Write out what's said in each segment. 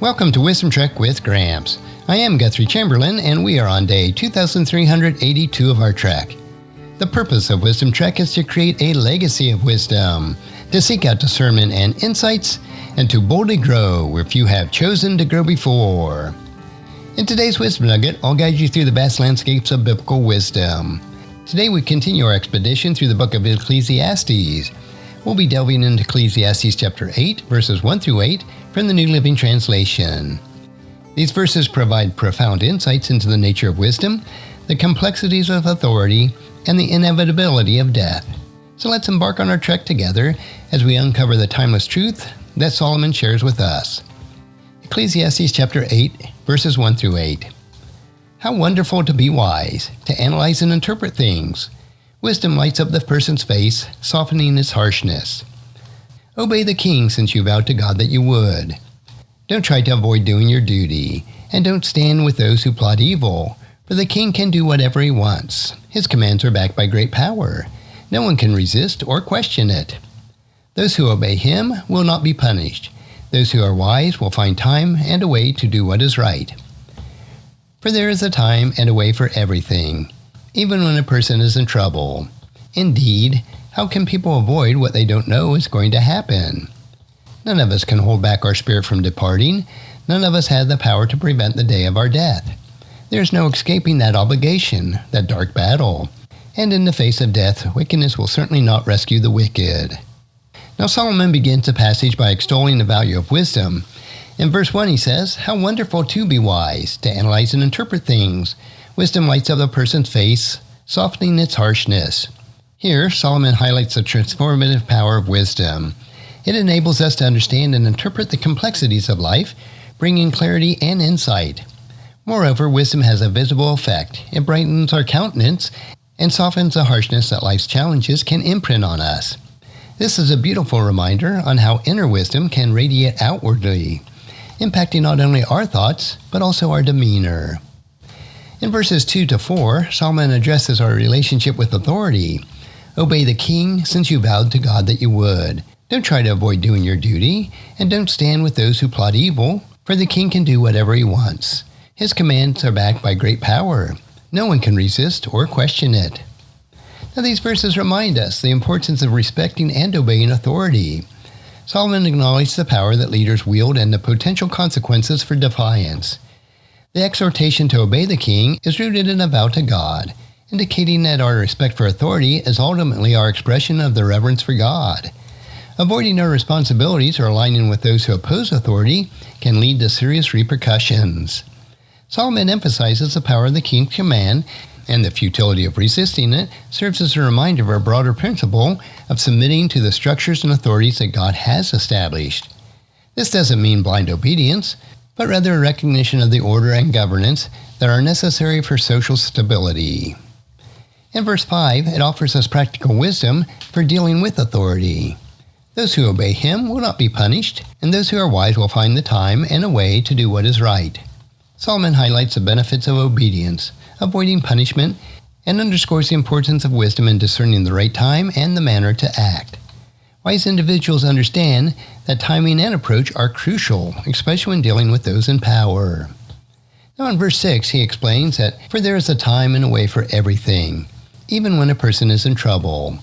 Welcome to Wisdom Trek with Gramps. I am Guthrie Chamberlain, and we are on day 2382 of our trek. The purpose of Wisdom Trek is to create a legacy of wisdom, to seek out discernment and insights, and to boldly grow where few have chosen to grow before. In today's Wisdom Nugget, I'll guide you through the vast landscapes of biblical wisdom. Today we continue our expedition through the book of Ecclesiastes. We'll be delving into Ecclesiastes chapter 8, verses 1 through 8 from the New Living Translation. These verses provide profound insights into the nature of wisdom, the complexities of authority, and the inevitability of death. So let's embark on our trek together as we uncover the timeless truth that Solomon shares with us. Ecclesiastes chapter 8, verses 1 through 8. How wonderful to be wise, to analyze and interpret things. Wisdom lights up the person's face, softening its harshness. Obey the king since you vowed to God that you would. Don't try to avoid doing your duty, and don't stand with those who plot evil, for the king can do whatever he wants. His commands are backed by great power. No one can resist or question it. Those who obey him will not be punished. Those who are wise will find time and a way to do what is right. For there is a time and a way for everything, even when a person is in trouble. Indeed, how can people avoid what they don't know is going to happen? None of us can hold back our spirit from departing. None of us have the power to prevent the day of our death. There is no escaping that obligation, that dark battle. And in the face of death, wickedness will certainly not rescue the wicked. Now Solomon begins the passage by extolling the value of wisdom. In verse 1 he says, "How wonderful to be wise, to analyze and interpret things. Wisdom lights up a person's face, softening its harshness." Here, Solomon highlights the transformative power of wisdom. It enables us to understand and interpret the complexities of life, bringing clarity and insight. Moreover, wisdom has a visible effect. It brightens our countenance and softens the harshness that life's challenges can imprint on us. This is a beautiful reminder on how inner wisdom can radiate outwardly, impacting not only our thoughts, but also our demeanor. In verses 2 to 4, Solomon addresses our relationship with authority. Obey the king since you vowed to God that you would. Don't try to avoid doing your duty, and don't stand with those who plot evil, for the king can do whatever he wants. His commands are backed by great power. No one can resist or question it. Now these verses remind us the importance of respecting and obeying authority. Solomon acknowledged the power that leaders wield and the potential consequences for defiance. The exhortation to obey the king is rooted in a vow to God, indicating that our respect for authority is ultimately our expression of the reverence for God. Avoiding our responsibilities or aligning with those who oppose authority can lead to serious repercussions. Solomon emphasizes the power of the king's command, and the futility of resisting it serves as a reminder of our broader principle of submitting to the structures and authorities that God has established. This doesn't mean blind obedience, but rather a recognition of the order and governance that are necessary for social stability. In verse 5, it offers us practical wisdom for dealing with authority. Those who obey him will not be punished, and those who are wise will find the time and a way to do what is right. Solomon highlights the benefits of obedience, avoiding punishment, and underscores the importance of wisdom in discerning the right time and the manner to act. Wise individuals understand that timing and approach are crucial, especially when dealing with those in power. Now in verse 6, he explains that, "For there is a time and a way for everything, even when a person is in trouble."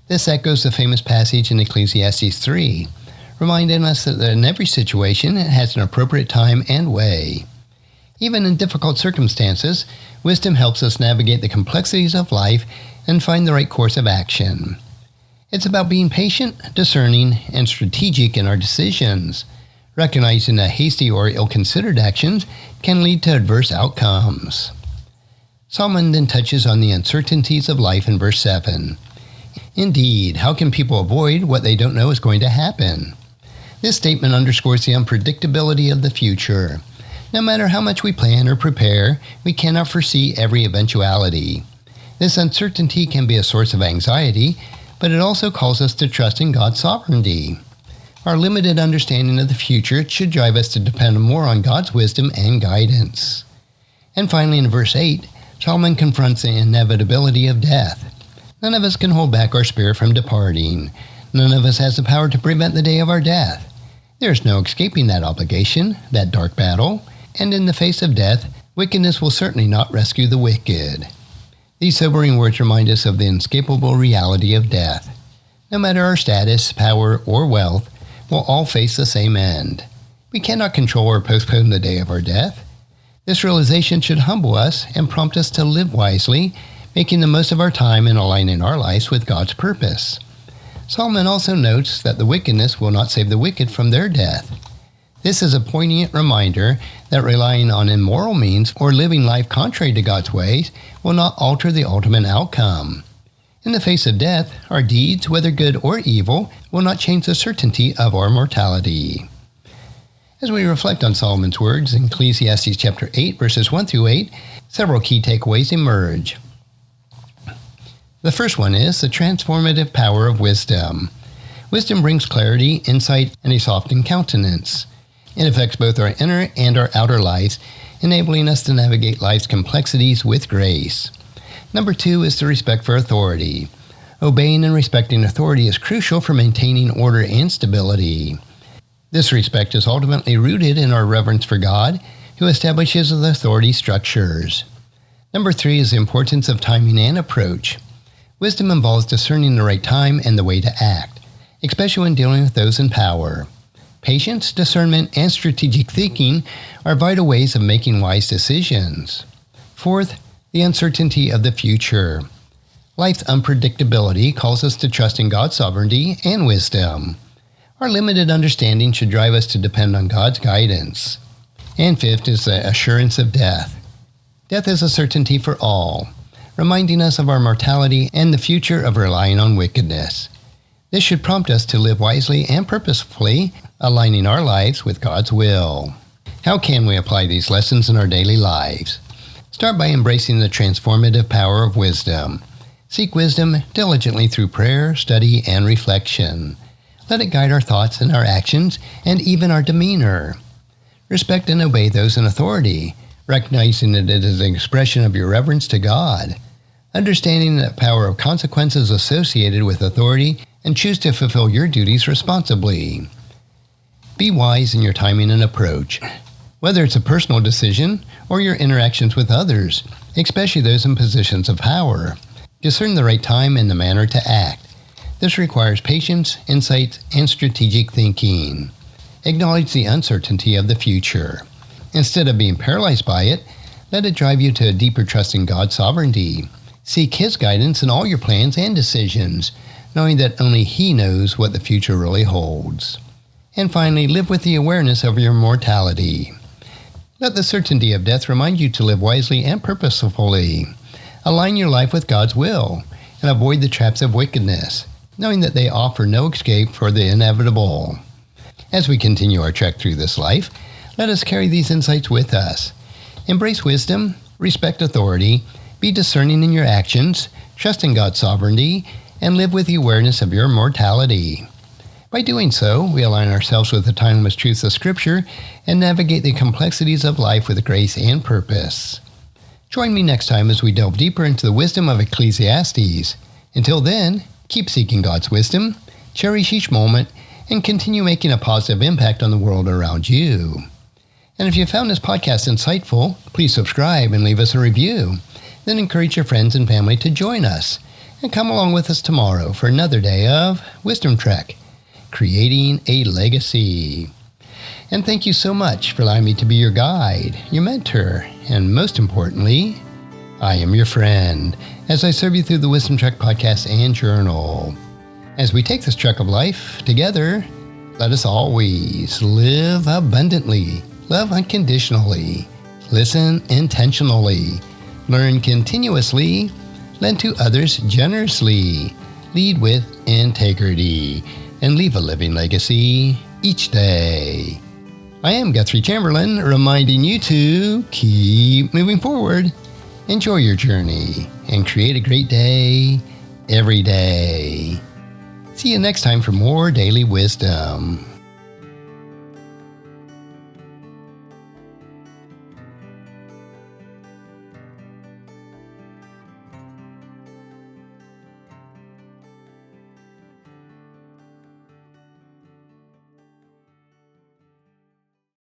This echoes the famous passage in Ecclesiastes 3, reminding us that in every situation it has an appropriate time and way. Even in difficult circumstances, wisdom helps us navigate the complexities of life and find the right course of action. It's about being patient, discerning, and strategic in our decisions, recognizing that hasty or ill-considered actions can lead to adverse outcomes. Solomon then touches on the uncertainties of life in verse 7. Indeed, how can people avoid what they don't know is going to happen? This statement underscores the unpredictability of the future. No matter how much we plan or prepare, we cannot foresee every eventuality. This uncertainty can be a source of anxiety, but it also calls us to trust in God's sovereignty. Our limited understanding of the future should drive us to depend more on God's wisdom and guidance. And finally, in verse 8, Solomon confronts the inevitability of death. None of us can hold back our spirit from departing. None of us has the power to prevent the day of our death. There is no escaping that obligation, that dark battle, and in the face of death, wickedness will certainly not rescue the wicked. These sobering words remind us of the inescapable reality of death. No matter our status, power, or wealth, we'll all face the same end. We cannot control or postpone the day of our death. This realization should humble us and prompt us to live wisely, making the most of our time and aligning our lives with God's purpose. Solomon also notes that the wickedness will not save the wicked from their death. This is a poignant reminder that relying on immoral means or living life contrary to God's ways will not alter the ultimate outcome. In the face of death, our deeds, whether good or evil, will not change the certainty of our mortality. As we reflect on Solomon's words in Ecclesiastes chapter 8, verses 1 through 8, several key takeaways emerge. The first one is the transformative power of wisdom. Wisdom brings clarity, insight, and a softened countenance. It affects both our inner and our outer lives, enabling us to navigate life's complexities with grace. Number 2 is the respect for authority. Obeying and respecting authority is crucial for maintaining order and stability. This respect is ultimately rooted in our reverence for God, who establishes the authority structures. Number 3 is the importance of timing and approach. Wisdom involves discerning the right time and the way to act, especially when dealing with those in power. Patience, discernment, and strategic thinking are vital ways of making wise decisions. Fourth, the uncertainty of the future. Life's unpredictability calls us to trust in God's sovereignty and wisdom. Our limited understanding should drive us to depend on God's guidance. And fifth is the assurance of death. Death is a certainty for all, reminding us of our mortality and the future of relying on wickedness. This should prompt us to live wisely and purposefully, aligning our lives with God's will. How can we apply these lessons in our daily lives? Start by embracing the transformative power of wisdom. Seek wisdom diligently through prayer, study, and reflection. Let it guide our thoughts and our actions, and even our demeanor. Respect and obey those in authority, recognizing that it is an expression of your reverence to God. Understanding the power of consequences associated with authority, and choose to fulfill your duties responsibly. Be wise in your timing and approach, whether it's a personal decision or your interactions with others, especially those in positions of power. Discern the right time and the manner to act. This requires patience, insight, and strategic thinking. Acknowledge the uncertainty of the future. Instead of being paralyzed by it, let it drive you to a deeper trust in God's sovereignty. Seek His guidance in all your plans and decisions, knowing that only He knows what the future really holds. And finally, live with the awareness of your mortality. Let the certainty of death remind you to live wisely and purposefully. Align your life with God's will, and avoid the traps of wickedness, knowing that they offer no escape for the inevitable. As we continue our trek through this life, let us carry these insights with us. Embrace wisdom, respect authority, be discerning in your actions, trust in God's sovereignty, and live with the awareness of your mortality. By doing so, we align ourselves with the timeless truths of Scripture and navigate the complexities of life with grace and purpose. Join me next time as we delve deeper into the wisdom of Ecclesiastes. Until then, keep seeking God's wisdom, cherish each moment, and continue making a positive impact on the world around you. And if you found this podcast insightful, please subscribe and leave us a review. Then encourage your friends and family to join us and come along with us tomorrow for another day of Wisdom Trek, creating a legacy. And thank you so much for allowing me to be your guide, your mentor, and most importantly, I am your friend as I serve you through the Wisdom Trek podcast and journal. As we take this trek of life together, let us always live abundantly, love unconditionally, listen intentionally, learn continuously, lend to others generously, lead with integrity, and leave a living legacy each day. I am Guthrie Chamberlain, reminding you to keep moving forward, enjoy your journey, and create a great day every day. See you next time for more daily wisdom.